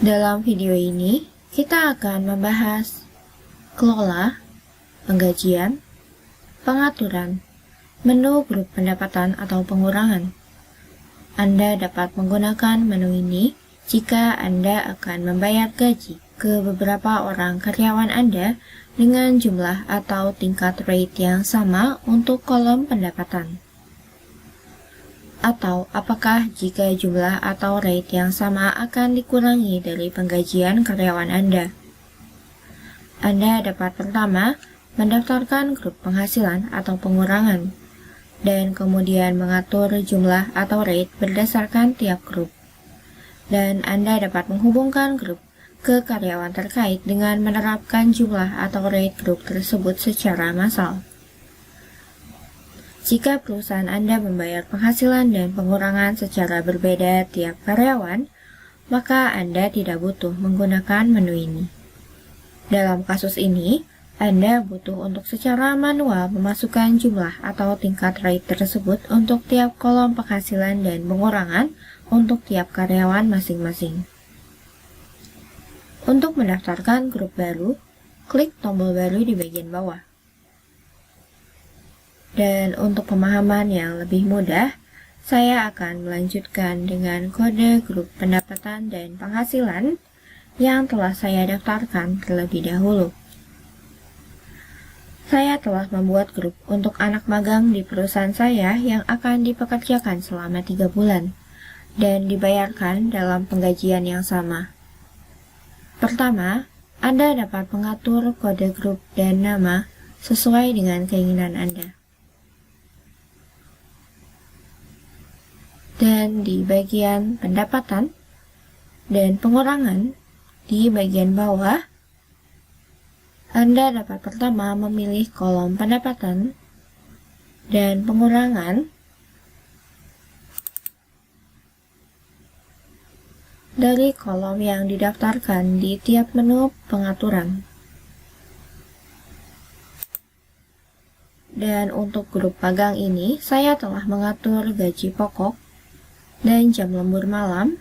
Dalam video ini, kita akan membahas kelola, penggajian, pengaturan, menu grup pendapatan atau pengurangan. Anda dapat menggunakan menu ini jika Anda akan membayar gaji ke beberapa orang karyawan Anda dengan jumlah atau tingkat rate yang sama untuk kolom pendapatan. Atau apakah jika jumlah atau rate yang sama akan dikurangi dari penggajian karyawan Anda. Anda dapat pertama mendaftarkan grup penghasilan atau pengurangan, dan kemudian mengatur jumlah atau rate berdasarkan tiap grup. Dan Anda dapat menghubungkan grup ke karyawan terkait dengan menerapkan jumlah atau rate grup tersebut secara massal. Jika perusahaan Anda membayar penghasilan dan pengurangan secara berbeda tiap karyawan, maka Anda tidak butuh menggunakan menu ini. Dalam kasus ini, Anda butuh untuk secara manual memasukkan jumlah atau tingkat rate tersebut untuk tiap kolom penghasilan dan pengurangan untuk tiap karyawan masing-masing. Untuk mendaftarkan grup baru, klik tombol baru di bagian bawah. Dan untuk pemahaman yang lebih mudah, saya akan melanjutkan dengan kode grup pendapatan dan penghasilan yang telah saya daftarkan terlebih dahulu. Saya telah membuat grup untuk anak magang di perusahaan saya yang akan dipekerjakan selama 3 bulan dan dibayarkan dalam penggajian yang sama. Pertama, Anda dapat mengatur kode grup dan nama sesuai dengan keinginan Anda. Dan di bagian pendapatan dan pengurangan di bagian bawah, Anda dapat pertama memilih kolom pendapatan dan pengurangan dari kolom yang didaftarkan di tiap menu pengaturan. Dan untuk grup magang ini, saya telah mengatur gaji pokok dan jam lembur malam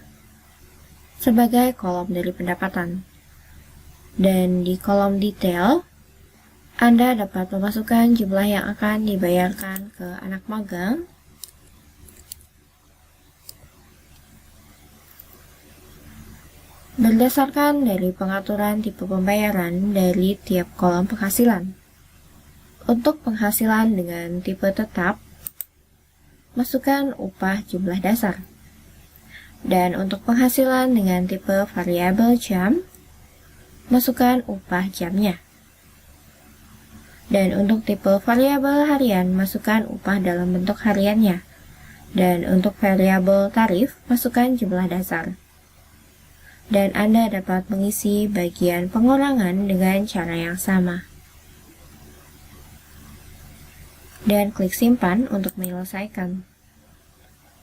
sebagai kolom dari pendapatan. Dan di kolom detail, Anda dapat memasukkan jumlah yang akan dibayarkan ke anak magang, berdasarkan dari pengaturan tipe pembayaran dari tiap kolom penghasilan. Untuk penghasilan dengan tipe tetap, masukkan upah jumlah dasar. Dan untuk penghasilan dengan tipe variabel jam, masukkan upah jamnya. Dan untuk tipe variabel harian, masukkan upah dalam bentuk hariannya. Dan untuk variabel tarif, masukkan jumlah dasar. Dan Anda dapat mengisi bagian pengurangan dengan cara yang sama. Dan klik simpan untuk menyelesaikan.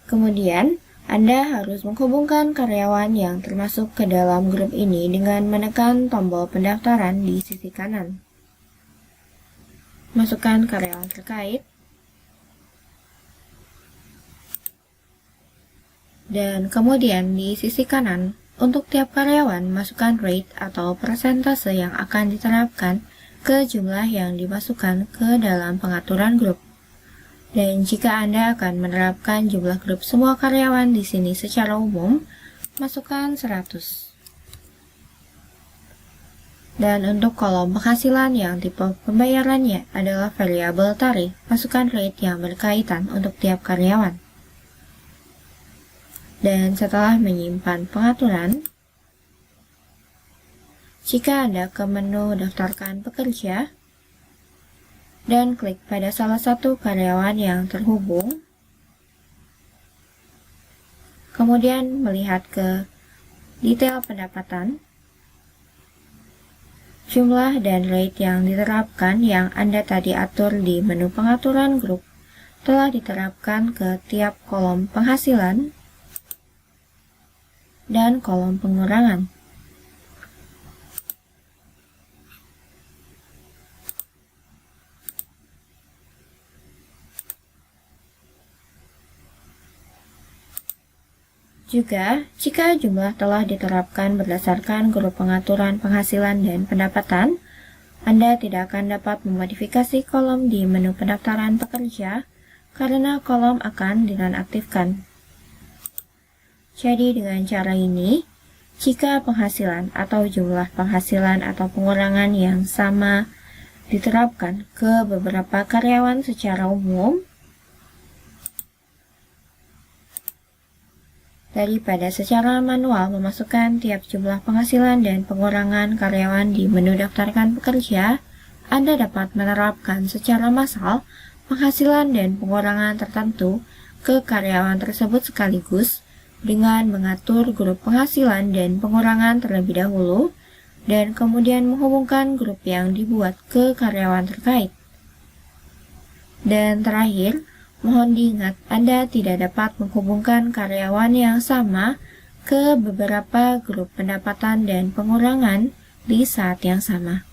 Kemudian, Anda harus menghubungkan karyawan yang termasuk ke dalam grup ini dengan menekan tombol pendaftaran di sisi kanan. Masukkan karyawan terkait, dan kemudian di sisi kanan, untuk tiap karyawan, masukkan rate atau persentase yang akan diterapkan ke jumlah yang dimasukkan ke dalam pengaturan grup. Dan jika Anda akan menerapkan jumlah grup semua karyawan di sini secara umum, masukkan 100. Dan untuk kolom penghasilan yang tipe pembayarannya adalah variabel tarif, masukkan rate yang berkaitan untuk tiap karyawan. Dan setelah menyimpan pengaturan, jika Anda ke menu daftarkan pekerja, dan klik pada salah satu karyawan yang terhubung, kemudian melihat ke detail pendapatan, jumlah dan rate yang diterapkan yang Anda tadi atur di menu pengaturan grup telah diterapkan ke tiap kolom penghasilan dan kolom pengurangan. Juga, jika jumlah telah diterapkan berdasarkan grup pengaturan penghasilan dan pendapatan, Anda tidak akan dapat memodifikasi kolom di menu pendaftaran pekerja karena kolom akan dinonaktifkan. Jadi dengan cara ini, jika penghasilan atau jumlah penghasilan atau pengurangan yang sama diterapkan ke beberapa karyawan secara umum, daripada secara manual memasukkan tiap jumlah penghasilan dan pengurangan karyawan di menu daftarkan pekerja, Anda dapat menerapkan secara massal penghasilan dan pengurangan tertentu ke karyawan tersebut sekaligus dengan mengatur grup penghasilan dan pengurangan terlebih dahulu dan kemudian menghubungkan grup yang dibuat ke karyawan terkait. Dan terakhir, mohon diingat Anda tidak dapat menghubungkan karyawan yang sama ke beberapa grup pendapatan dan pengurangan di saat yang sama.